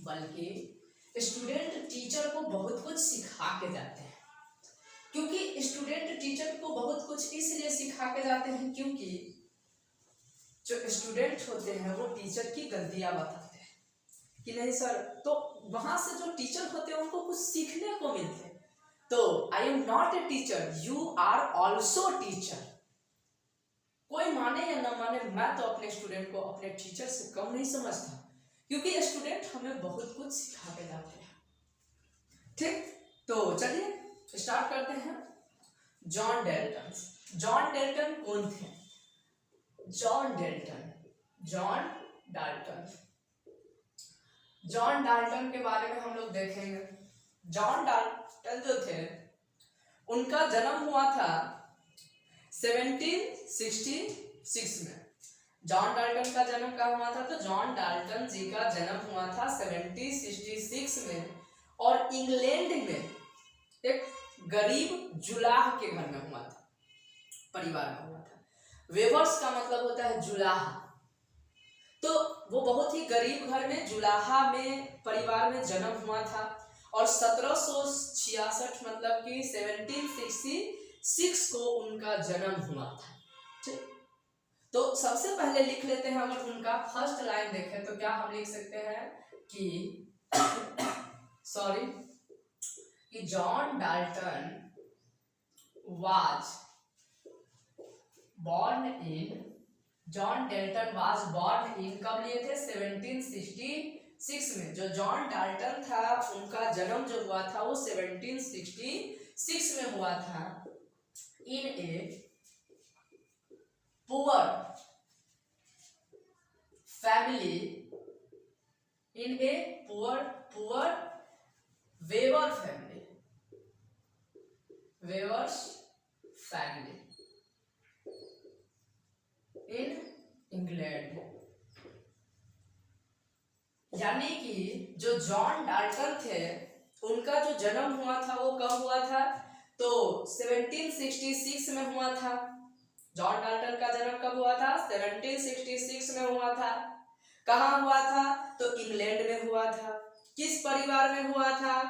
बल्कि student teacher को बहुत कुछ सिखा के जाते हैं। क्योंकि स्टूडेंट टीचर को बहुत कुछ इसलिए सिखा के जाते हैं क्योंकि जो स्टूडेंट होते हैं वो टीचर की गलतियां बताते हैं कि नहीं सर, तो वहां से जो टीचर होते हैं उनको कुछ सीखने को मिलते हैं। तो I am not a teacher, you are also teacher. कोई माने या ना माने, मैं तो अपने स्टूडेंट को अपने टीचर से कम नहीं समझता, क्योंकि स्टूडेंट हमें बहुत कुछ सिखा के जाते हैं। ठीक, तो चलिए स्टार्ट करते हैं। John Dalton. जॉन डाल्टन कौन थे? John Dalton, John Dalton, John Dalton के बारे में हम लोग देखेंगे। जॉन डाल्टन जो थे उनका जन्म हुआ था 1766 में। जॉन डाल्टन का जन्म कहाँ हुआ था? तो जॉन डाल्टन जी का जन्म हुआ था 1766 में, और इंग्लैंड में एक गरीब जुलाह के घर में हुआ था, परिवार में हुआ था। वेवर्स का मतलब होता है जुलाहा, तो वो बहुत ही गरीब घर में जुलाहा में परिवार में जन्म हुआ था, और 1766 मतलब कि 1766 को उनका जन्म हुआ था। ठीक, तो सबसे पहले लिख लेते हैं, अगर उनका फर्स्ट लाइन देखें तो क्या हम लिख सकते हैं कि सॉरी कि John Dalton was born in, John Dalton was born in, कब लिए थे? 1766 में। जो जॉन डाल्टन था उनका जन्म जो हुआ था वो 1766 में हुआ था, in a poor family, in a poor weaver family, weavers family in England. यानी कि जो जॉन डाल्टन थे उनका जो जन्म हुआ था वो कब हुआ था? तो 1766 में हुआ था। जॉन डाल्टन का जन्म कब हुआ था? 1766 में हुआ था। कहाँ हुआ था? तो इंग्लैंड में हुआ था। किस परिवार में हुआ था?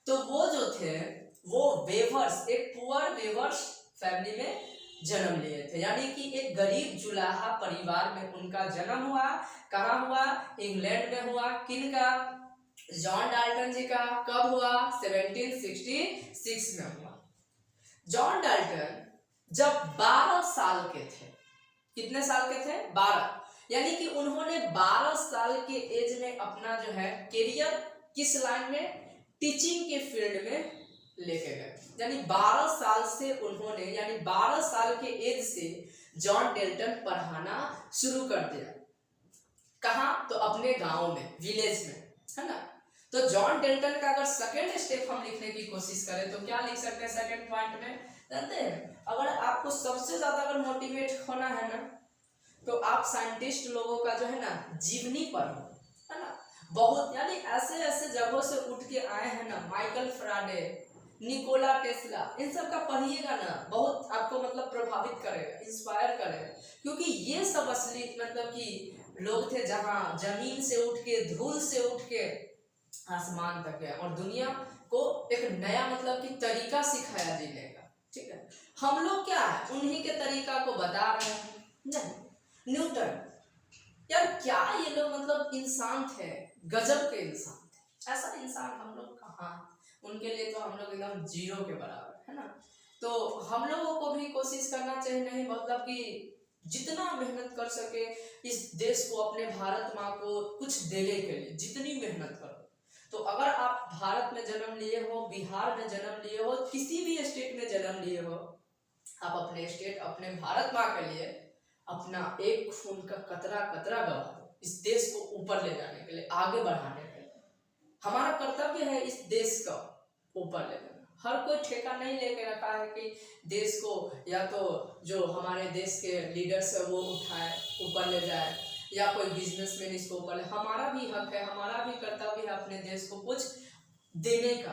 तो वो जो थे वो वेवर्स, एक पुअर वेवर्स फैमिली में जन्म लिए थे, यानी कि एक गरीब जुलाहा परिवार में उनका जन्म हुआ। कहाँ हुआ? इंग्लैंड में हुआ। किन का? जॉन डाल्टन जी का। कब हुआ? 1766 में हुआ। जॉन डाल्टन जब 12 साल के थे, कितने साल के थे? 12, यानी कि उन्होंने 12 साल के एज में अपना जो है करियर किस लाइन में? टीचिंग के फील्ड में लेके गए। यानी 12 साल से उन्होंने, यानी 12 साल के एज से जॉन डाल्टन पढ़ाना शुरू कर दिया। कहाँ? तो अपने गांव में, विलेज में, है ना। तो जॉन डाल्टन का अगर सेकंड स्टेप हम लिखने की कोशिश करें तो क्या लिख सकते हैं सेकंड पॉइंट में? जानते हैं, अगर आपको सबसे ज्यादा अगर मोटिवेट होना है ना तो आप साइंटिस्ट लोगों का जो है ना जीवनी पढ़ो, है ना। बहुत, यानी ऐसे ऐसे जगहों से उठ के आए हैं ना, माइकल फ्राडे, निकोला टेस्ला, इन सब का पढ़िएगा ना, बहुत आपको मतलब प्रभावित करेगा, इंस्पायर करेगा, क्योंकि ये सब असली मतलब कि लोग थे जहाँ जमीन से उठ के, धूल से उठ के आसमान तक गया और दुनिया को एक नया मतलब कि तरीका सिखाया जीने का। ठीक है, हम लोग क्या है उन्हीं के तरीका को बता रहे हैं। नहीं, न्यूटन, यार क्या ये लोग मतलब इंसान थे, गजब के इंसान थे। ऐसा इंसान हम लोग कहाँ, उनके लिए तो हम लोग एकदम जीरो के बराबर, है ना। तो हम लोगों को भी कोशिश करना चाहिए, नहीं मतलब कि जितना मेहनत कर सके इस देश को, अपने भारत माँ को कुछ देने के लिए जितनी मेहनत करो। तो अगर आप भारत में जन्म लिए हो, बिहार में जन्म लिए हो, किसी भी स्टेट में जन्म लिए हो, आप अपने स्टेट, अपने भारत माँ के लिए अपना एक खून का कतरा कतरा गवा दो, इस देश को ऊपर ले जाने के लिए, आगे बढ़ाने के लिए। हमारा कर्तव्य है इस देश का ऊपर ले जाना। हर कोई ठेका नहीं लेके रखा है कि देश को या तो जो हमारे देश के लीडर्स है वो उठाए ऊपर ले जाए, या कोई बिजनेसमैन इसको ऊपर ले। हमारा भी हक है, हमारा भी कर्तव्य है अपने देश को कुछ देने का,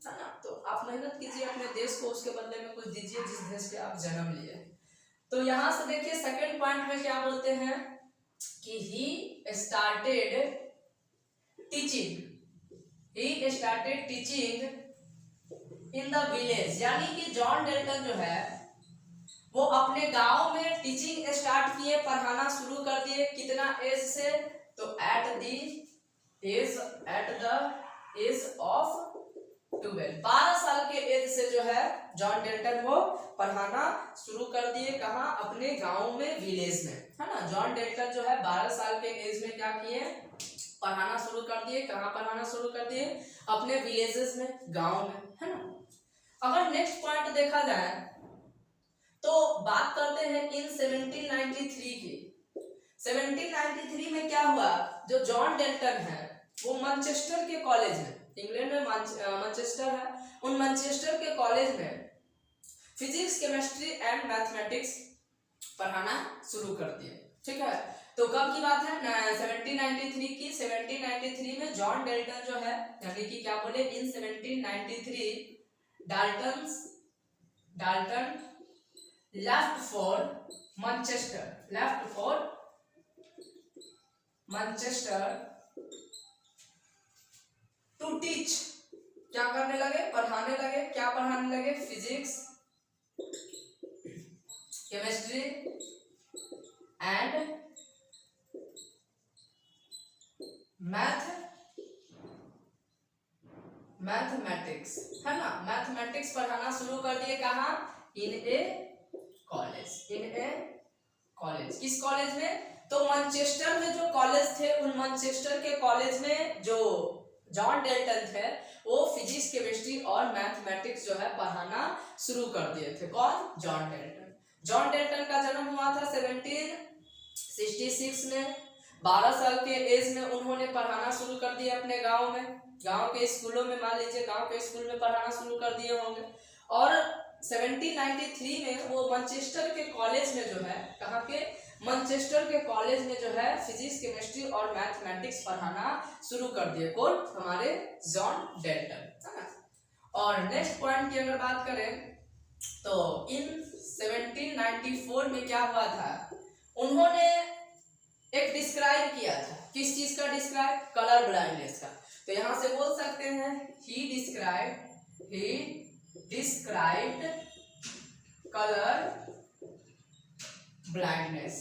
है ना। तो आप मेहनत कीजिए अपने देश को, उसके बदले में कुछ दीजिए जिस देश पे आप जन्म लिए। तो यहाँ से देखिए सेकंड पॉइंट में क्या बोलते हैं कि ही started teaching, he started teaching in the village, यानी कि जॉन डेल्टन जो है वो अपने गांव में टीचिंग स्टार्ट किए, पढ़ाना शुरू कर दिए। कितना एज से? तो एट द एज ऑफ 12 साल के एज से जो है जॉन डेल्टन वो पढ़ाना शुरू कर दिए। कहाँ? अपने गांव में, विलेज में, है ना। जॉन डेल्टन जो है 12 साल के एज में क्या किए? पढ़ाना शुरू कर दिए। कहाँ पढ़ाना शुरू कर दिए? अपने विलेजेस में, गांव में, है ना। अगर नेक्स्ट पॉइंट देखा जाए तो बात करते हैं इन 1793 की। 1793 में क्या हुआ? जो जॉन डेल्टन है वो मैनचेस्टर के कॉलेज में, इंग्लैंड में मैनचेस्टर है, उन मैनचेस्टर के कॉलेज में फिजिक्स, केमिस्ट्री एंड मैथमेटिक्स पढ़ाना शुरू कर दिए। ठीक है, तो कब की बात है? 1793 की। 1793 में जॉन डेल्टन जो है, यानी कि क्या बोले, in 1793 Dalton left for Manchester to teach. क्या करने लगे? पढ़ाने लगे। क्या पढ़ाने लगे? फिजिक्स, केमिस्ट्री एंड मैथमेटिक्स, है ना। मैथमेटिक्स पढ़ाना शुरू कर दिए। कहाँ? इन ए कॉलेज। किस कॉलेज में? तो मैनचेस्टर में जो कॉलेज थे, उन मैनचेस्टर के कॉलेज में जो जॉन डेल्टन थे वो फिजिक्स, केमिस्ट्री और मैथमेटिक्स जो है पढ़ाना शुरू कर दिए थे। कौन? John Dalton. जॉन डेल्टन का जन्म हुआ था 1766 में। 12 साल के एज में उन्होंने पढ़ाना शुरू कर दिया अपने गांव में, गांव के स्कूलों में। मान लीजिए गांव के स्कूल में पढ़ाना शुरू कर दिए होंगे। और 1793 में वो मैनचेस्टर के कॉलेज में जो है, कहाँ के? मैनचेस्टर के कॉलेज में जो है फिजिक्स, केमिस्ट्री और मैथमेटिक्स पढ़ाना शुरू कर दिए। कौन? हमारे जॉन डेल्टन, है ना। और नेक्स्ट पॉइंट की अगर बात करें तो इन 1794 में क्या हुआ था? उन्होंने एक डिस्क्राइब किया था। किस चीज का डिस्क्राइब? कलर ब्लाइंडनेस का। तो यहां से बोल सकते हैं ही डिस्क्राइब्ड कलर ब्लाइंडनेस।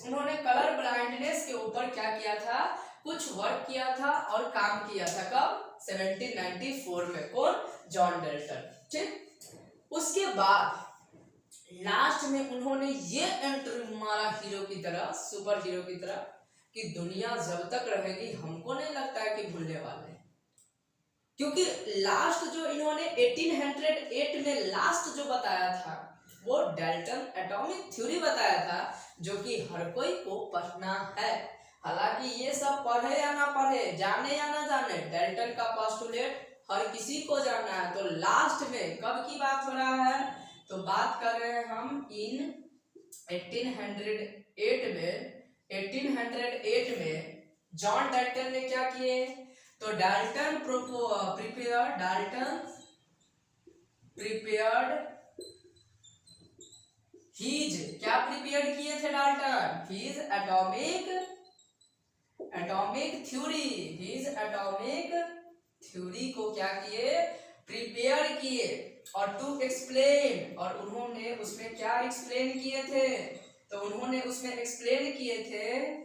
उन्होंने कलर ब्लाइंडनेस के ऊपर क्या किया था? कुछ वर्क किया था और काम किया था। कब? 1794 में। कौन? John Dalton. ठीक। उसके बाद लास्ट में उन्होंने ये एंट्री मारा हीरो की तरह, सुपर हीरो की तरह, कि दुनिया जब तक रहेगी हमको नहीं लगता है कि भूलने वाले। क्योंकि लास्ट जो इन्होंने 1808 में लास्ट जो बताया था वो डेल्टन एटॉमिक थ्योरी बताया था, जो कि हर कोई को पढ़ना है। हालांकि ये सब पढ़े या ना पढ़े, जाने या ना जाने, डेल्टन का पोस्टुलेट हर किसी को जानना है। तो लास्ट में कब की बात हो रहा है? तो बात कर रहे हैं हम इन 1808 में जॉन डेल्टन ने क्या किए? तो डेल्टन प्रिपेयर्ड हीज, क्या प्रिपेयर किए थे डाल्टन? हीज एटॉमिक थ्योरी को क्या किए? प्रिपेयर किए। और टू एक्सप्लेन, और उन्होंने उसमें क्या एक्सप्लेन किए थे? तो उन्होंने उसमें एक्सप्लेन किए थे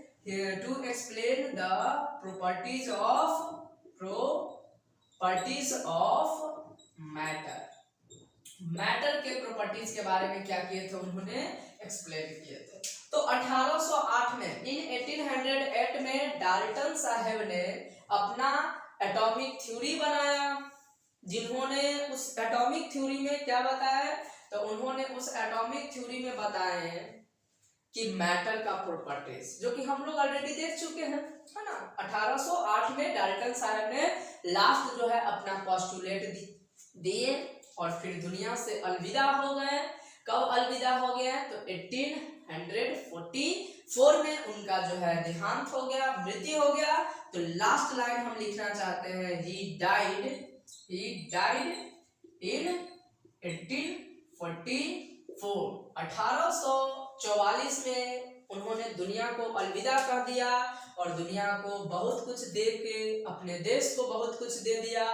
to explain the properties of matter के प्रॉपर्टीज के बारे में क्या किए थे? उन्होंने एक्सप्लेन किए थे। तो 1808 में, इन 1808 में डाल्टन साहब ने अपना एटॉमिक थ्योरी बनाया। जिन्होंने उस एटॉमिक थ्योरी में क्या बताया? तो उन्होंने उस एटॉमिक थ्योरी में बताए कि मैटर का प्रॉपर्टीज, जो कि हम लोग ऑलरेडी देख चुके हैं, है ना। 1808 में डाल्टन साहब ने लास्ट जो है अपना पोस्टुलेट दिए और फिर दुनिया से अलविदा हो गए। कब अलविदा हो गए? तो 1844 में उनका जो है देहांत हो गया, मृत्यु हो गया। तो लास्ट लाइन हम लिखना चाहते हैं, ही डाइड इन 1844। 1844 में उन्होंने दुनिया को अलविदा कह दिया और दुनिया को बहुत कुछ दे के अपने देश को बहुत कुछ दे दिया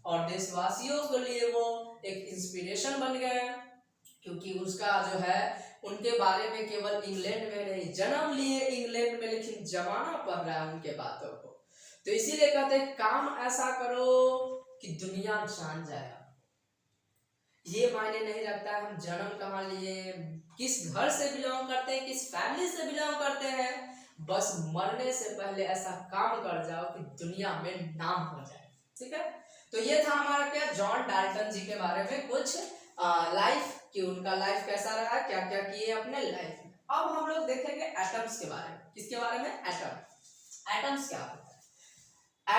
और देशवासियों के लिए वो एक इंस्पिरेशन बन गए, क्योंकि उसका जो है उनके बारे में केवल इंग्लैंड में नहीं, जन्म लिए इंग्लैंड में लेकिन जमाना पड़ रहा है उनके बातों को। तो इसीलिए कहते हैं काम ऐसा करो कि दुनिया जान जाए। ये मायने नहीं रखता हम जन्म कहाँ लिए, किस घर से बिलोंग करते हैं, किस फैमिली से बिलोंग करते हैं, बस मरने से पहले ऐसा काम कर जाओ कि दुनिया में नाम हो जाए। ठीक है, तो ये था हमारा क्या जॉन डाल्टन जी के बारे में कुछ लाइफ कि उनका लाइफ कैसा रहा, क्या क्या किए अपने लाइफ में। अब हम लोग देखेंगे एटम्स के बारे में। किसके बारे में? एटम्स क्या होता है,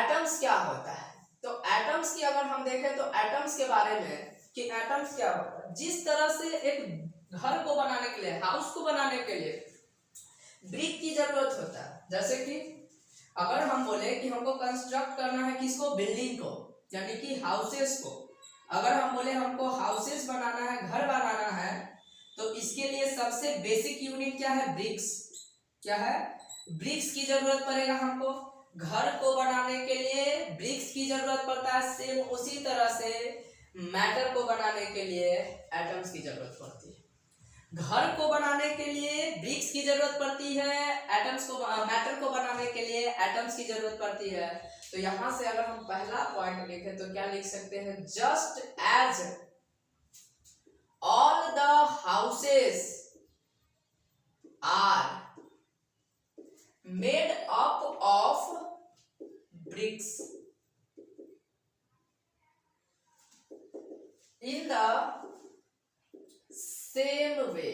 एटम्स क्या होता है। तो एटम्स की अगर हम देखें तो एटम्स के बारे में कि एटम्स क्या होता है, जिस तरह से एक घर को बनाने के लिए, हाउस को बनाने के लिए ब्रिक की जरूरत होता है। जैसे कि अगर हम बोले कि हमको कंस्ट्रक्ट करना है किसको, बिल्डिंग को, यानी कि हाउसेस को, अगर हम बोले हमको हाउसेस बनाना है, घर बनाना है, तो इसके लिए सबसे बेसिक यूनिट क्या है? ब्रिक्स। क्या है? ब्रिक्स की जरूरत पड़ेगा हमको। घर को बनाने के लिए ब्रिक्स की जरूरत पड़ता है। सेम उसी तरह से मैटर को बनाने के लिए एटम्स की जरूरत पड़ती है। घर को बनाने के लिए ब्रिक्स की जरूरत पड़ती है, एटम्स को, मैटर को बनाने के लिए एटम्स की जरूरत पड़ती है। तो यहां से अगर हम पहला पॉइंट लिखें तो क्या लिख सकते हैं? Just as all the houses are made up of bricks in the same way,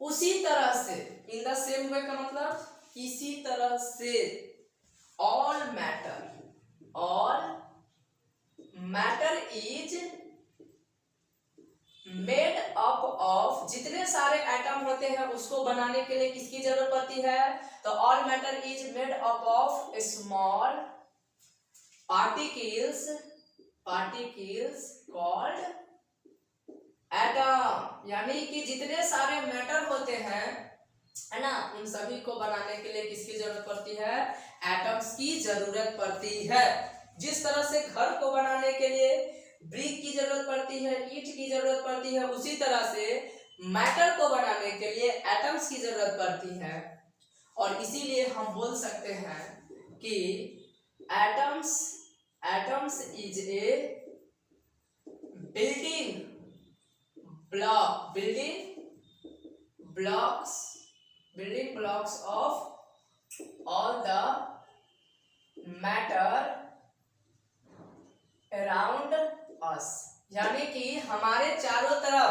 उसी तरह से, इन द सेम वे का मतलब इसी तरह से, all matter is made up of, जितने सारे एटम होते हैं उसको बनाने के लिए किसकी जरूरत पड़ती है? तो all matter is made up of small particles called atom, यानी कि जितने सारे मैटर होते हैं, है ना, उन सभी को बनाने के लिए किसकी जरूरत पड़ती है? एटम्स की जरूरत पड़ती है। जिस तरह से घर को बनाने के लिए ब्रिक की जरूरत पड़ती है, ईंट की जरूरत पड़ती है, उसी तरह से मैटर को बनाने के लिए एटम्स की जरूरत पड़ती है। और इसीलिए हम बोल सकते हैं कि atoms is a building blocks of all the matter around us, यानी कि हमारे चारों तरफ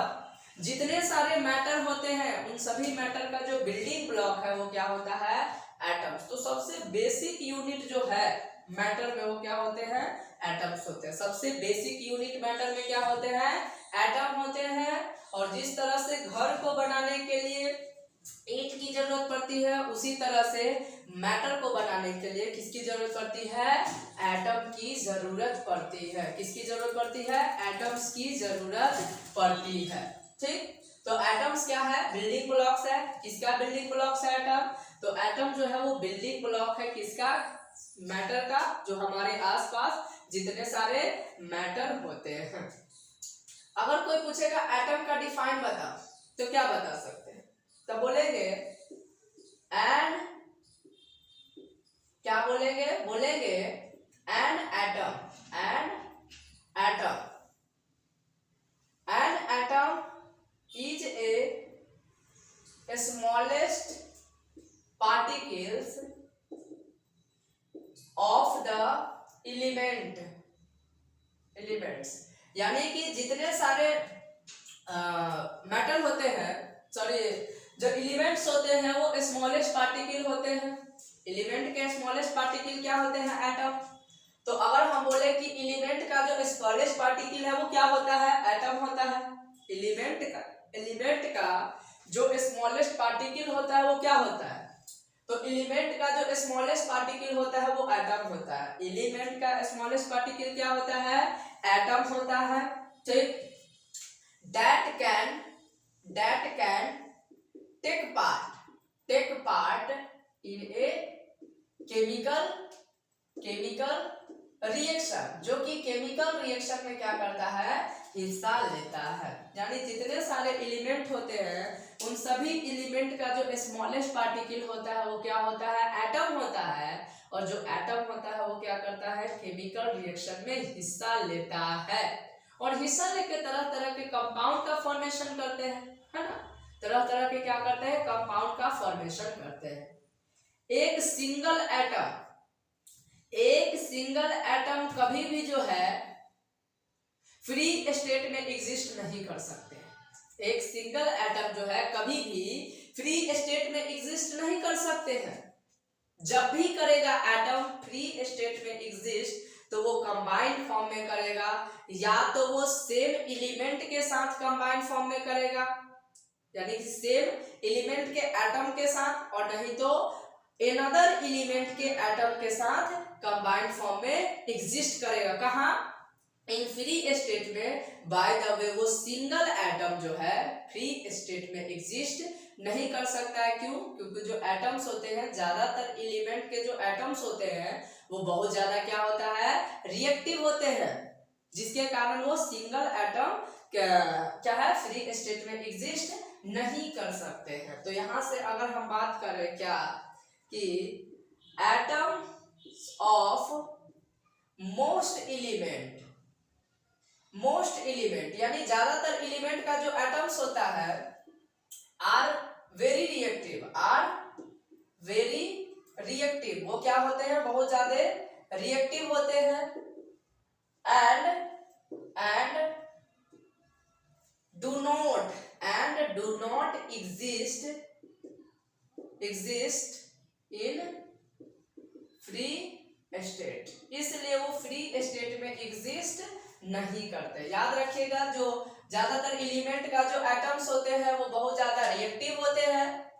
जितने सारे मैटर होते हैं उन सभी मैटर का जो बिल्डिंग ब्लॉक है वो क्या होता है? एटम्स। तो सबसे बेसिक यूनिट जो है मैटर में वो क्या होते हैं? एटम्स होते हैं। सबसे बेसिक यूनिट मैटर में क्या होते हैं? एटम होते हैं। और जिस तरह से घर को बनाने के लिए ईंट की जरूरत पड़ती है, उसी तरह से मैटर को बनाने के लिए किसकी जरूरत पड़ती है? एटम की जरूरत पड़ती है। किसकी जरूरत पड़ती है? एटम्स की जरूरत पड़ती है। ठीक, तो एटम्स क्या है? बिल्डिंग ब्लॉक्स है। किसका बिल्डिंग ब्लॉक्स है? एटम। तो एटम जो है वो बिल्डिंग ब्लॉक है किसका? मैटर का, जो हमारे आसपास जितने सारे मैटर होते हैं। अगर कोई पूछेगा एटम का डिफाइन बता, तो क्या बता सकते हैं? तो बोलेंगे एन, क्या बोलेंगे? बोलेंगे an atom is a smallest particles of the elements, यानी कि जितने सारे मेटल होते हैं, सॉरी, जो एलिमेंट्स होते हैं वो स्मॉलेस्ट पार्टिकल होते हैं। एलिमेंट के स्मॉलेस्ट पार्टिकल क्या होते हैं? एटम। तो अगर हम बोले कि एलिमेंट का जो स्मॉलेस्ट पार्टिकल है वो क्या होता है? एटम होता है। एलिमेंट का जो स्मॉलेस्ट पार्टिकल होता है वो क्या होता है? तो एलिमेंट का जो स्मॉलेस्ट पार्टिकल होता है वो एटम होता है। एलिमेंट का स्मॉलेस्ट पार्टिकल क्या होता है? एटम होता है। ठीक, that can take part take part in a chemical reaction, जो कि केमिकल रिएक्शन में क्या करता है, हिस्सा लेता है। यानी जितने सारे एलिमेंट होते हैं उन सभी एलिमेंट का जो स्मॉलेस्ट पार्टिकल होता है वो क्या होता है, एटम होता है। और जो एटम होता है वो क्या करता है, केमिकल रिएक्शन में हिस्सा लेता है। और हिस्सा लेके तरह तरह के कंपाउंड का फॉर्मेशन करते हैं, है ना। तरह तरह के क्या करते हैं, कंपाउंड का फॉर्मेशन करते हैं। एक सिंगल एटम कभी भी जो है फ्री स्टेट में एग्जिस्ट नहीं कर सकते। एक सिंगल एटम जो है कभी भी फ्री स्टेट में एग्जिस्ट नहीं कर सकते हैं। जब भी करेगा एटम फ्री स्टेट में एग्जिस्ट तो वो कंबाइंड फॉर्म में करेगा, या तो वो सेम एलिमेंट के साथ कंबाइंड फॉर्म में करेगा, यानी कि सेम एलिमेंट के एटम के साथ, और नहीं तो अनदर एलिमेंट के एटम के साथ कंबाइंड फॉर्म में एग्जिस्ट करेगा। कहाँ, इन फ्री स्टेट में। बाय द वे वो सिंगल एटम जो है फ्री स्टेट में एग्जिस्ट नहीं कर सकता है। क्यों? क्योंकि जो एटम्स होते हैं, ज्यादातर एलिमेंट के जो एटम्स होते हैं वो बहुत ज्यादा क्या होता है, रिएक्टिव होते हैं, जिसके कारण वो सिंगल एटम क्या है, फ्री स्टेट में एग्जिस्ट नहीं कर सकते हैं। तो यहां से अगर हम बात करें क्या कि एटम ऑफ मोस्ट एलिमेंट यानी ज्यादातर एलिमेंट का जो एटम्स होता है आर वेरी रिएक्टिव, वो क्या होते हैं, बहुत ज्यादा रिएक्टिव होते हैं। And do not exist in free state, इसलिए वो फ्री स्टेट में एग्जिस्ट नहीं करते। याद रखिएगा, जो ज्यादातर एलिमेंट का जो एटम्स होते हैं वो बहुत ज्यादा रिएक्टिव होते हैं,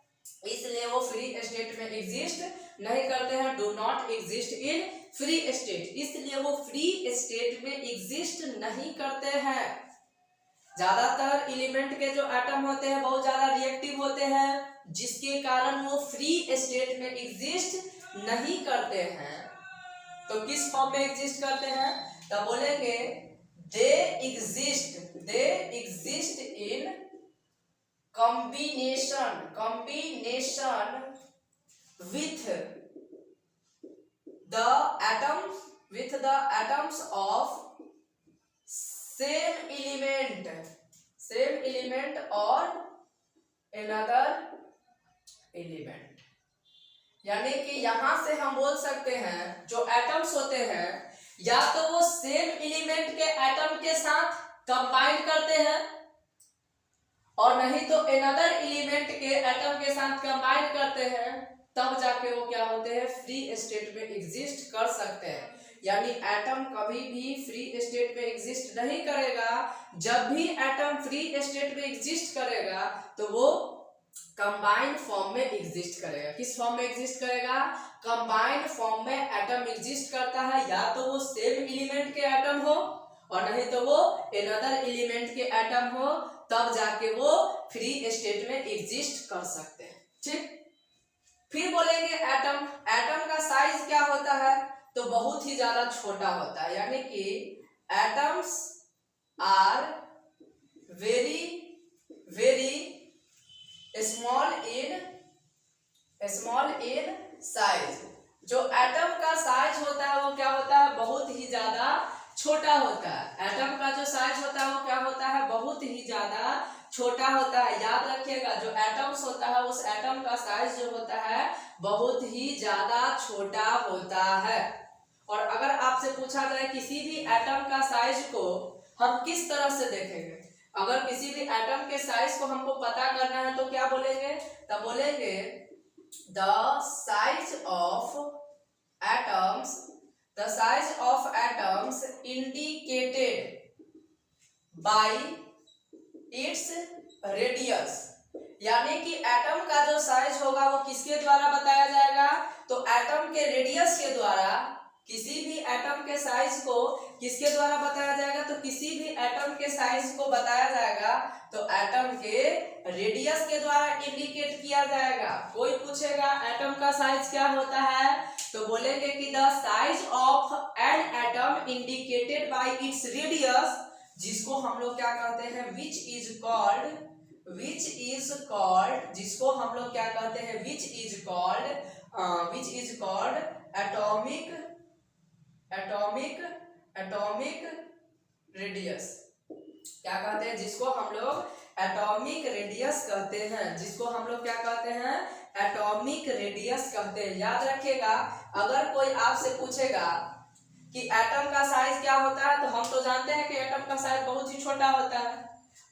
इसलिए वो फ्री स्टेट में एग्जिस्ट नहीं करते हैं। Do not exist in free state, इसलिए वो फ्री स्टेट में एग्जिस्ट नहीं करते हैं। ज्यादातर एलिमेंट के जो एटम होते हैं बहुत ज्यादा रिएक्टिव होते हैं, जिसके कारण वो फ्री स्टेट में एग्जिस्ट नहीं करते हैं। तो किस फॉर्म में एग्जिस्ट करते हैं, तब बोलेंगे they exist in combination with the atoms of same element or another element। यानी कि यहां से हम बोल सकते हैं जो एटम्स होते हैं या तो वो सेम एलिमेंट के एटम के साथ कंबाइन करते हैं, और नहीं तो अनदर एलिमेंट के एटम के साथ कंबाइन करते हैं, तब जाके वो क्या होते हैं, फ्री स्टेट में एग्जिस्ट कर सकते हैं। यानी एटम कभी भी फ्री स्टेट में एग्जिस्ट नहीं करेगा। जब भी एटम फ्री स्टेट में एग्जिस्ट करेगा तो वो कंबाइंड फॉर्म में एग्जिस्ट करेगा। किस फॉर्म में एग्जिस्ट करेगा, कंबाइंड फॉर्म में एटम एग्जिस्ट करता है, या तो वो सेम एलिमेंट के एटम हो और नहीं तो वो अनदर एलिमेंट के एटम हो, तब जाके वो फ्री स्टेट में एग्जिस्ट कर सकते हैं। ठीक, फिर बोलेंगे एटम का साइज क्या होता है, तो बहुत ही ज्यादा छोटा होता है। यानी कि atoms are very small in size. जो एटम का साइज होता है वो क्या होता है, बहुत ही ज्यादा छोटा होता है। एटम का जो साइज होता है वो क्या होता है, बहुत ही ज्यादा छोटा होता है। याद रखिएगा, जो एटम्स होता है उस एटम का साइज जो होता है बहुत ही ज्यादा छोटा होता है। और अगर आपसे पूछा जाए किसी भी एटम का साइज को हम किस तरह से देखेंगे, अगर किसी भी एटम के साइज को हमको पता करना है तो क्या बोलेंगे, तब बोलेंगे the size of atoms indicated by its radius. यानी कि एटम का जो साइज होगा वो किसके द्वारा बताया जाएगा, तो एटम के रेडियस के द्वारा किसी भी एटम के साइज को किसके द्वारा बताया जाएगा, तो किसी भी एटम के साइज को बताया जाएगा तो एटम के रेडियस के द्वारा इंडिकेट किया जाएगा। कोई पूछेगा एटम का साइज क्या होता है, तो बोलेंगे कि the size of an atom indicated by its radius, जिसको हम लोग क्या कहते हैं, विच इज कॉल्ड, जिसको हम लोग क्या कहते हैं, which is called atomic radius. क्या कहते हैं, जिसको हम लोग एटॉमिक रेडियस कहते हैं, जिसको हम लोग क्या कहते हैं, एटॉमिक रेडियस कहते हैं। याद रखिएगा, अगर कोई आपसे पूछेगा कि एटम का साइज क्या होता है, तो हम तो जानते हैं कि एटम का साइज बहुत ही छोटा होता है,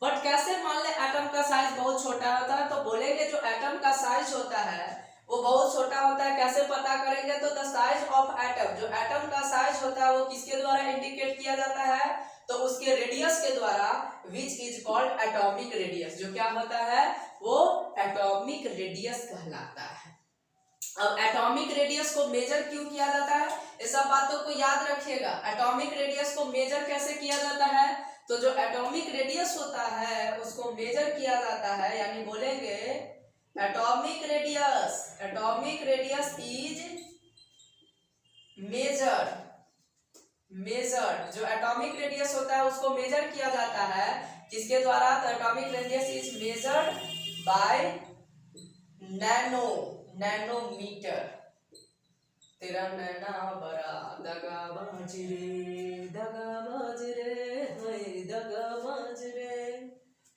बट कैसे मान ले एटम का साइज बहुत छोटा होता है, तो बोलेंगे जो एटम का साइज होता है वो बहुत छोटा होता है। कैसे पता करेंगे, तो द साइज ऑफ एटम, जो एटम का साइज होता है वो किसके द्वारा इंडिकेट किया जाता है, तो उसके रेडियस के द्वारा, which is called atomic radius. जो क्या होता है, वो एटॉमिक रेडियस कहलाता है। अब एटॉमिक रेडियस को मेजर क्यों किया जाता है, ये सब बातों को याद रखिएगा। एटॉमिक रेडियस को मेजर कैसे किया जाता है, तो जो एटॉमिक रेडियस होता है उसको मेजर किया जाता है, यानी बोलेंगे एटॉमिक रेडियस इज मेजर्ड। जो एटॉमिक रेडियस होता है उसको मेजर किया जाता है किसके द्वारा, तो atomic radius is measured by nanometre. तेरा नैना बड़ा दगाबाज रे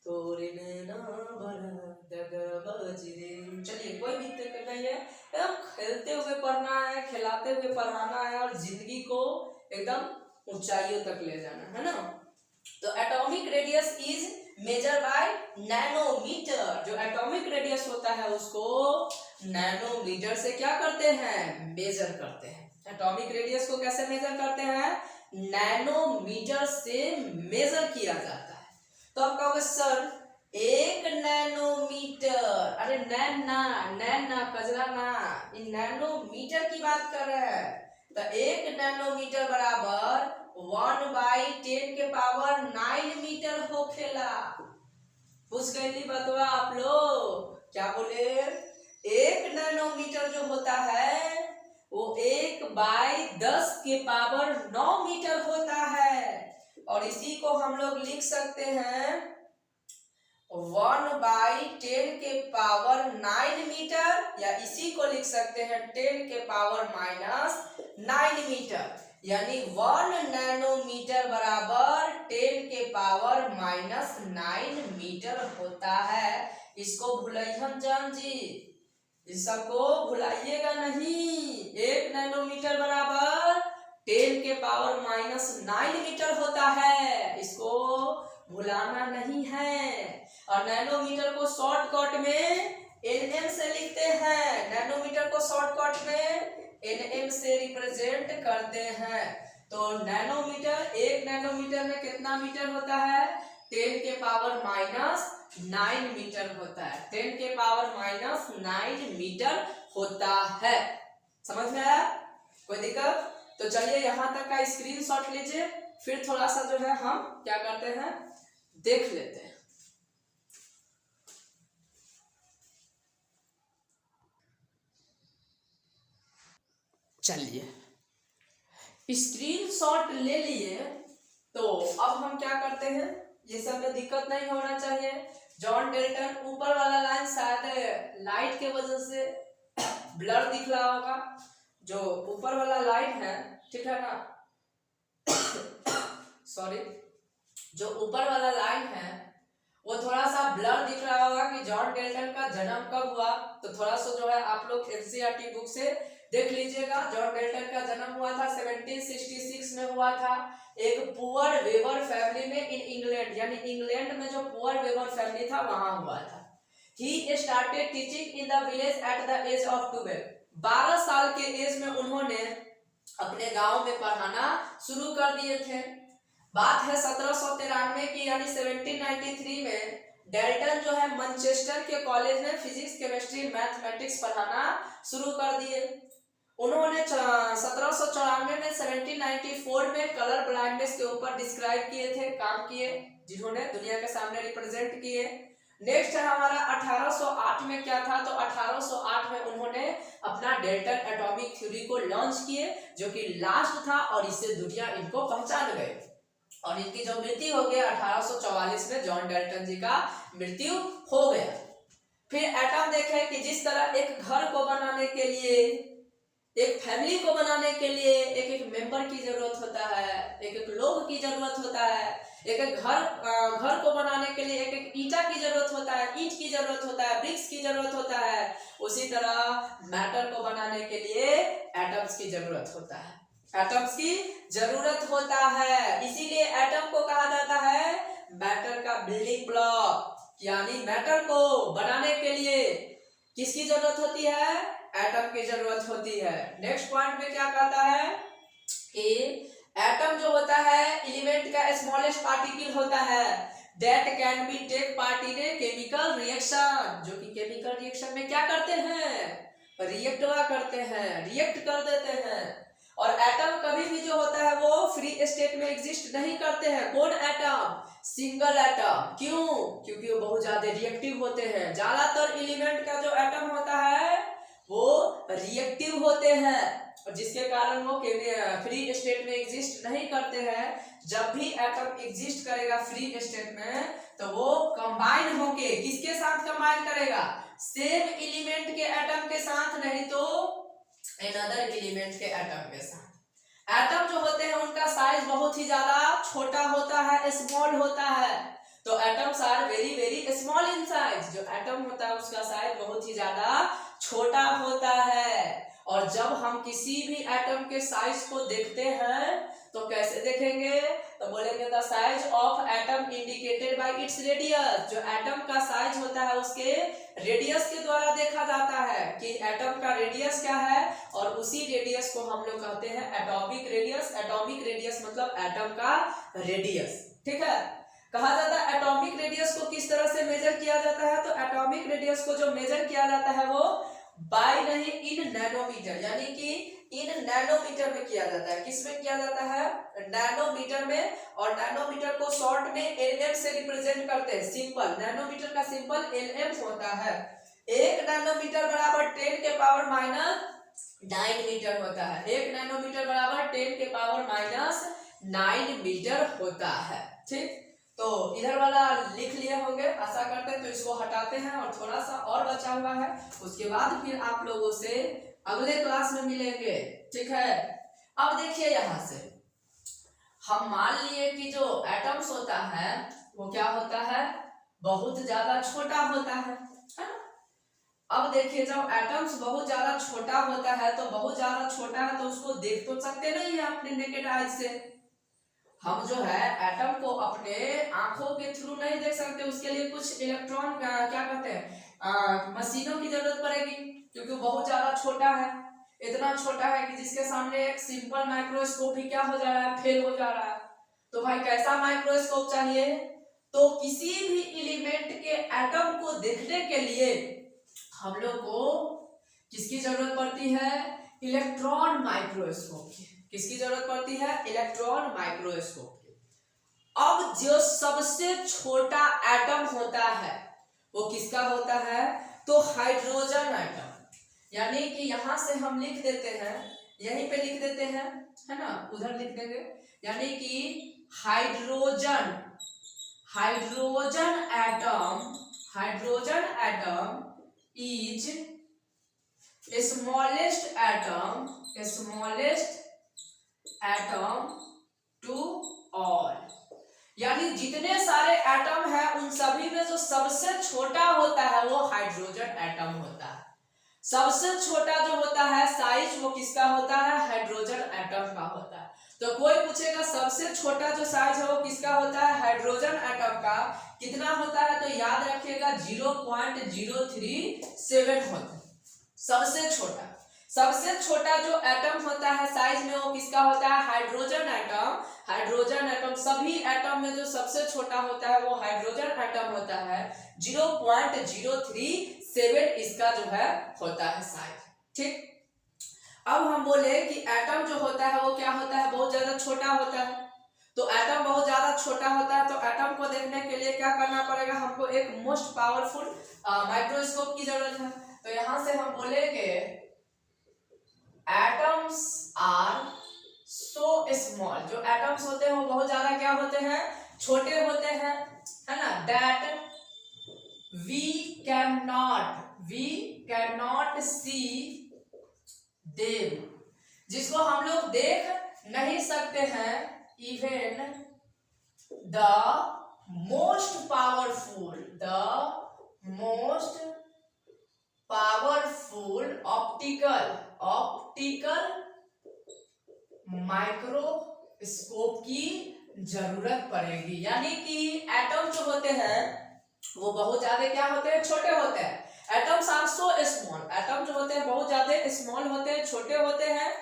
तोरे नैना बड़ा दगाबाज रे। चलिए कोई भी दिक्कत नहीं है, एकदम खेलते हुए पढ़ना है, खिलाते हुए पढ़ाना है और जिंदगी को एकदम ऊंचाइयों तक ले जाना है ना। तो atomic radius is measure by nanometre. जो एटॉमिक रेडियस होता है उसको नैनोमीटर से क्या करते हैं, मेजर करते हैं। एटॉमिक रेडियस को कैसे मेजर करते हैं, नैनोमीटर से मेजर किया जाता है। तो आप कहोगे सर 1 नैनोमीटर, अरे नैना कजरा ना, इन नैनोमीटर की बात कर रहे हैं। तो 1 नैनोमीटर बराबर 1/10 के पावर 9 मीटर होखेला। पूछ गई बतवा आप लोग, क्या बोले, 1 नैनोमीटर जो होता है वो 1/10 के पावर 9 मीटर होता है। और इसी को हम लोग लिख सकते हैं 1/10 के पावर 9 मीटर, या इसी को लिख सकते हैं 10 के पावर -9 मीटर, यानी 1 नैनोमीटर बराबर 10 के पावर -9 मीटर होता है। इसको भूलिए जान जी, इस सबको भुलाइएगा नहीं। 1 नैनोमीटर बराबर 10 के पावर -9 मीटर होता है, इसको भुलाना नहीं है। और नैनोमीटर को शॉर्टकट में nm से लिखते हैं, नैनोमीटर को शॉर्टकट में nm से रिप्रेजेंट करते हैं। तो नैनोमीटर, 1 नैनोमीटर में कितना मीटर होता है, 10 के पावर -9 मीटर होता है। 10 के पावर -9 मीटर होता है। समझ में आया, कोई दिक्कत? तो चलिए यहाँ तक का स्क्रीनशॉट लीजिए, फिर थोड़ा सा जो है हम क्या करते हैं, देख लेते हैं। चलिए स्क्रीनशॉट ले लिए, तो अब हम क्या करते हैं, ये सब में दिक्कत नहीं होना चाहिए। जॉन डेल्टन, ऊपर वाला लाइन शायद लाइट के वजह से ब्लर दिख रहा होगा, जो ऊपर वाला लाइन है, ठीक है ना, सॉरी, जो ऊपर वाला लाइन है वो थोड़ा सा ब्लर दिख रहा होगा कि जॉन डेल्टन का जन्म कब हुआ। तो थोड़ा सा जो है आप लोग एनसीईआरटी बुक से देख लीजिएगा। जॉन डेल्टन का जन्म हुआ था 1766 में हुआ था, एक पुअर वेवर फैमिली में इन इंग्लैंड, यानी इंग्लैंड में जो पुअर वेवर फैमिली था वहां हुआ था। He started teaching in the village at the age of 12। 12 साल के एज में उन्होंने अपने गांव में पढ़ाना शुरू कर दिए थे। बात है 1793 की, यानी 1793 में डेल्टन जो है मैनचेस्टर के कॉलेज में फिजिक्स, केमिस्ट्री, मैथमेटिक्स पढ़ाना शुरू कर दिए। उन्होंने 1794 में 1794 में कलर ब्लाइंडनेस के ऊपर डिस्क्राइब किए थे, काम किए, जिन्होंने दुनिया के सामने रिप्रेजेंट किए। नेक्स्ट है हमारा 1808 में क्या था, तो 1808 में उन्होंने अपना डेल्टन एटॉमिक थ्योरी को लॉन्च किए, जो कि लास्ट था और इससे दुनिया इनको पहचान गई। और इनकी जो मृत्यु हो गई 1844 में जॉन डाल्टन जी का मृत्यु हो गया। फिर एटम देखें कि जिस तरह एक घर को बनाने के लिए, एक फैमिली को बनाने के लिए एक एक मेंबर की जरूरत होता है, एक एक लोग की जरूरत होता है, एक एक घर को बनाने के लिए एक एक ईंटा की जरूरत होता है, ईंट की जरूरत होता है, ब्रिक्स की जरूरत होता है। उसी तरह मैटर को बनाने के लिए एटम्स की जरूरत होता है, एटम्स की जरूरत होता है। इसीलिए एटम को कहा जाता है मैटर का बिल्डिंग ब्लॉक। यानी मैटर को बनाने के लिए किसकी जरूरत होती है, एटम की जरूरत होती है। नेक्स्ट पॉइंट में क्या कहता है कि एटम जो होता है एलिमेंट का स्मॉलेस्ट पार्टिकल होता है that can be take part in a chemical reaction, जो कि केमिकल रिएक्शन में क्या करते हैं, रिएक्टवा करते हैं, रिएक्ट कर देते हैं। और एटम कभी भी जो होता है वो फ्री स्टेट में एग्जिस्ट नहीं करते हैं। कौन एटम, सिंगल एटम। क्यों, क्योंकि वो बहुत ज्यादा रिएक्टिव होते हैं। ज्यादातर एलिमेंट का जो एटम होता है वो रिएक्टिव होते हैं, और जिसके कारण वो फ्री स्टेट में एग्जिस्ट नहीं करते हैं। जब भी एटम एग्जिस्ट करेगा फ्री स्टेट में तो वो कंबाइन होके किसके साथ कंबाइन करेगा, सेम एलिमेंट के एटम के साथ, नहीं तो अनदर एलिमेंट के एटम के साथ। एटम जो होते हैं उनका साइज बहुत ही ज्यादा छोटा होता है, स्मॉल होता है। तो atoms are very very small in size. जो एटम होता है उसका साइज बहुत ही ज्यादा छोटा होता है। और जब हम किसी भी एटम के साइज को देखते हैं तो कैसे देखेंगे, तो बोलेंगे the size of atom indicated by its radius. जो एटम का साइज होता है उसके रेडियस के द्वारा देखा जाता है कि एटम का रेडियस क्या है, और उसी रेडियस को हम लोग कहते हैं एटॉमिक रेडियस। एटॉमिक रेडियस मतलब एटम का रेडियस, ठीक है। कहा जाता है एटॉमिक रेडियस को किस तरह से मेजर किया जाता है, तो एटॉमिक रेडियस को जो मेजर किया जाता है वो बाय नहीं इन नैनोमीटर, यानी कि इन नैनोमीटर में किया जाता है। किस में किया जाता है, नैनोमीटर में। और नैनोमीटर को शॉर्ट में एलएम से रिप्रेजेंट करते हैं। सिंपल नैनोमीटर का सिंपल एलएम होता है। एक नैनोमीटर बराबर 10 के पावर -9 मीटर होता है। एक नैनोमीटर बराबर 10 के पावर -9 मीटर होता है, ठीक। तो इधर वाला लिख लिए होंगे, आशा करते हैं। तो इसको हटाते हैं और थोड़ा सा और बचा हुआ है, उसके बाद फिर आप लोगों से अगले क्लास में मिलेंगे, ठीक है। अब देखिए यहाँ से हम मान लिए कि जो एटम्स होता है वो क्या होता है, बहुत ज्यादा छोटा होता है ना। अब देखिए जब एटम्स बहुत ज्यादा छोटा होता है तो बहुत ज्यादा छोटा है तो उसको देख तो सकते नहीं है अपने नेकेड आई से। हम जो है एटम को अपने आंखों के थ्रू नहीं देख सकते, उसके लिए कुछ इलेक्ट्रॉन क्या कहते हैं मशीनों की जरूरत पड़ेगी, क्योंकि बहुत ज्यादा छोटा है। इतना छोटा है कि जिसके सामने एक सिंपल माइक्रोस्कोप भी क्या हो जा रहा है, फेल हो जा रहा है। तो भाई कैसा माइक्रोस्कोप चाहिए, तो किसी भी एलिमेंट के एटम को देखने के लिए हम लोग को किसकी जरूरत पड़ती है, इलेक्ट्रॉन माइक्रोस्कोप की। किसकी जरूरत पड़ती है, इलेक्ट्रॉन माइक्रोस्कोप की। अब जो सबसे छोटा एटम होता है वो किसका होता है, तो हाइड्रोजन एटम। यानी कि यहां से हम लिख देते हैं, यहीं पे लिख देते हैं, है ना, उधर लिख देंगे। यानी कि hydrogen atom is smallest atom to all. यानी जितने सारे एटम है उन सभी में जो सबसे छोटा होता है वो हाइड्रोजन एटम होता है। सबसे छोटा जो होता है साइज वो किसका होता है, हाइड्रोजन एटम का होता है। तो कोई पूछेगा सबसे छोटा जो साइज है वो किसका होता है, हाइड्रोजन एटम का। कितना होता है, तो याद रखिएगा 0.037 होता है सबसे छोटा जो एटम होता है साइज में वो किसका होता है, हाइड्रोजन एटम। सभी एटम में जो सबसे छोटा होता है वो हाइड्रोजन एटम होता है। 0.037 इसका जो है होता है साइज, ठीक। अब हम बोले कि एटम जो होता है वो क्या होता है, बहुत ज्यादा छोटा होता है। तो एटम बहुत ज्यादा छोटा होता है, तो एटम को देखने के लिए क्या करना पड़ेगा, हमको एक मोस्ट पावरफुल माइक्रोस्कोप की जरूरत है। तो यहां से हम बोलेंगे एटम्स आर सो स्मॉल, जो एटम्स होते हैं वो बहुत ज्यादा क्या होते हैं, छोटे होते हैं, है ना, that we can not see them, जिसको हम लोग देख नहीं सकते हैं, even the most powerful optical microscope की जरूरत पड़ेगी। यानी कि एटम जो होते हैं वो बहुत ज्यादा क्या होते हैं, छोटे होते हैं। Atoms are so small, atom जो होते हैं बहुत ज्यादा स्मॉल होते हैं, छोटे होते हैं,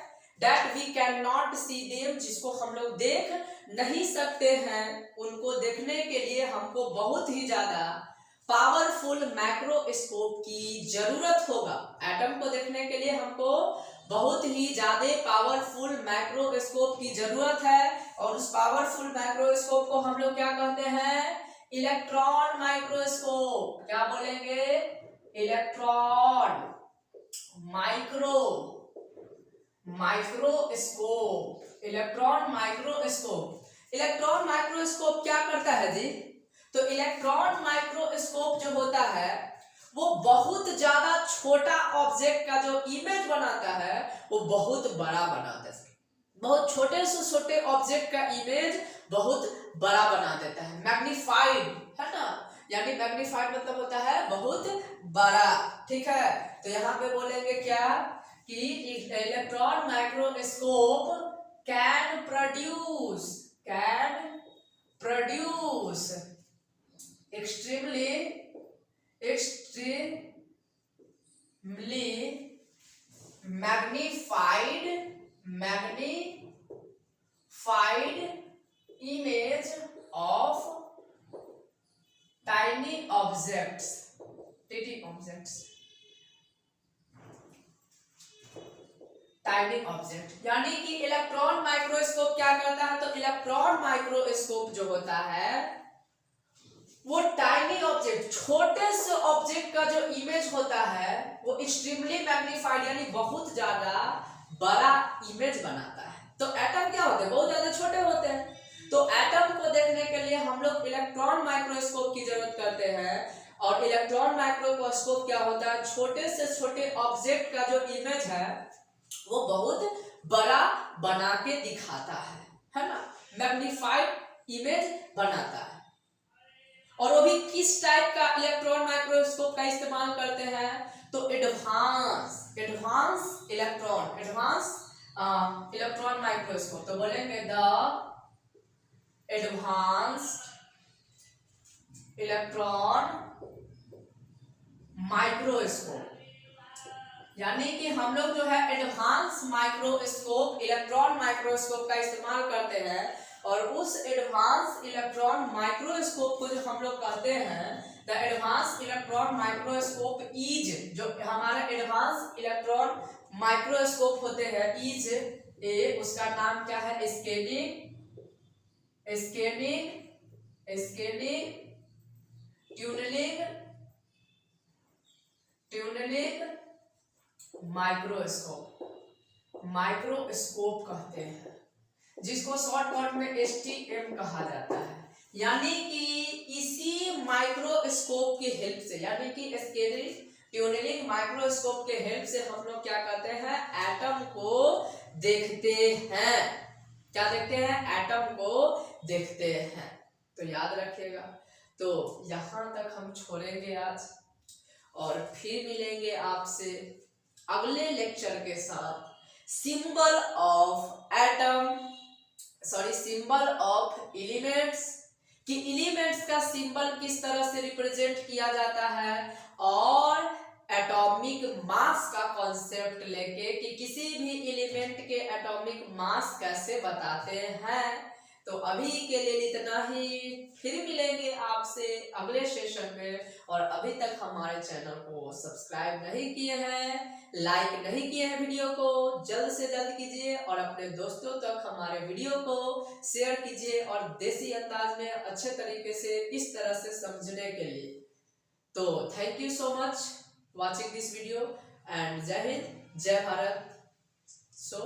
that we can not see them, जिसको हम लोग देख नहीं सकते हैं। उनको देखने के लिए हमको बहुत ही ज्यादा पावरफुल माइक्रोस्कोप की जरूरत होगा। एटम को देखने के लिए हमको बहुत ही ज्यादा पावरफुल माइक्रोस्कोप की जरूरत है, और उस पावरफुल माइक्रोस्कोप को हम लोग क्या कहते हैं, इलेक्ट्रॉन माइक्रोस्कोप। क्या बोलेंगे, इलेक्ट्रॉन माइक्रोस्कोप। इलेक्ट्रॉन माइक्रोस्कोप क्या करता है जी, तो इलेक्ट्रॉन माइक्रोस्कोप जो होता है वो बहुत ज्यादा छोटा ऑब्जेक्ट का जो इमेज बनाता है वो बहुत बड़ा बनाता है। बहुत छोटे से छोटे ऑब्जेक्ट का इमेज बहुत बड़ा बना देता है, मैग्नीफाइड, है ना, यानी मैग्नीफाइड मतलब होता है बहुत बड़ा, ठीक है। तो यहाँ पे बोलेंगे क्या कि electron microscope can produce extremely magnified image of tiny objects, tiny object. यानी कि इलेक्ट्रॉन माइक्रोस्कोप क्या करता है, तो इलेक्ट्रॉन माइक्रोस्कोप जो होता है वो टाइनी ऑब्जेक्ट, छोटे से ऑब्जेक्ट का जो इमेज होता है वो एक्सट्रीमली मैग्नीफाइड यानी बहुत ज्यादा बड़ा इमेज बनाता है। तो एटम क्या होते हैं, बहुत ज्यादा छोटे होते हैं। तो एटम को देखने के लिए हम लोग इलेक्ट्रॉन माइक्रोस्कोप की जरूरत करते हैं, और इलेक्ट्रॉन माइक्रोस्कोप क्या होता है, छोटे से छोटे ऑब्जेक्ट का जो इमेज है वो बहुत बड़ा बना के दिखाता है ना, मैग्नीफाइड इमेज बनाता है। और वो भी किस टाइप का इलेक्ट्रॉन माइक्रोस्कोप का इस्तेमाल करते हैं, तो एडवांस इलेक्ट्रॉन माइक्रोस्कोप। तो बोलेंगे द एडवांस्ड इलेक्ट्रॉन माइक्रोस्कोप, यानी कि हम लोग जो है एडवांस माइक्रोस्कोप, इलेक्ट्रॉन माइक्रोस्कोप का इस्तेमाल करते हैं। और उस एडवांस इलेक्ट्रॉन माइक्रोस्कोप को जो हम लोग कहते हैं, the advance electron microscope is, जो हमारा एडवांस इलेक्ट्रॉन माइक्रोस्कोप होते हैं, इज ए, उसका नाम क्या है, स्कैनिंग ट्यूनलिंग माइक्रोस्कोप कहते हैं, जिसको शॉर्टकट में STM कहा जाता है। यानी कि इसी माइक्रोस्कोप की हेल्प से, यानी कि स्कैनिंग ट्यूनलिंग माइक्रोस्कोप के हेल्प से हम लोग क्या करते हैं, एटम को देखते हैं। क्या देखते हैं, एटम को देखते हैं। तो याद रखिएगा। तो यहां तक हम छोड़ेंगे आज, और फिर मिलेंगे आपसे अगले लेक्चर के साथ, सिंबल ऑफ एलिमेंट्स, कि एलिमेंट्स का सिंबल किस तरह से रिप्रेजेंट किया जाता है, और एटॉमिक मास का कॉन्सेप्ट लेके कि किसी भी एलिमेंट के एटॉमिक मास कैसे बताते हैं। तो अभी के लिए इतना ही, फिर मिलेंगे आपसे अगले सेशन में। और अभी तक हमारे चैनल को सब्सक्राइब नहीं किए हैं, लाइक नहीं किए हैं वीडियो को, जल्द से जल्द कीजिए और अपने दोस्तों तक हमारे वीडियो को शेयर कीजिए और देसी अंदाज में अच्छे तरीके से इस तरह से समझने के लिए। तो thank you so much watching this video and जय हिंद जय भारत। सो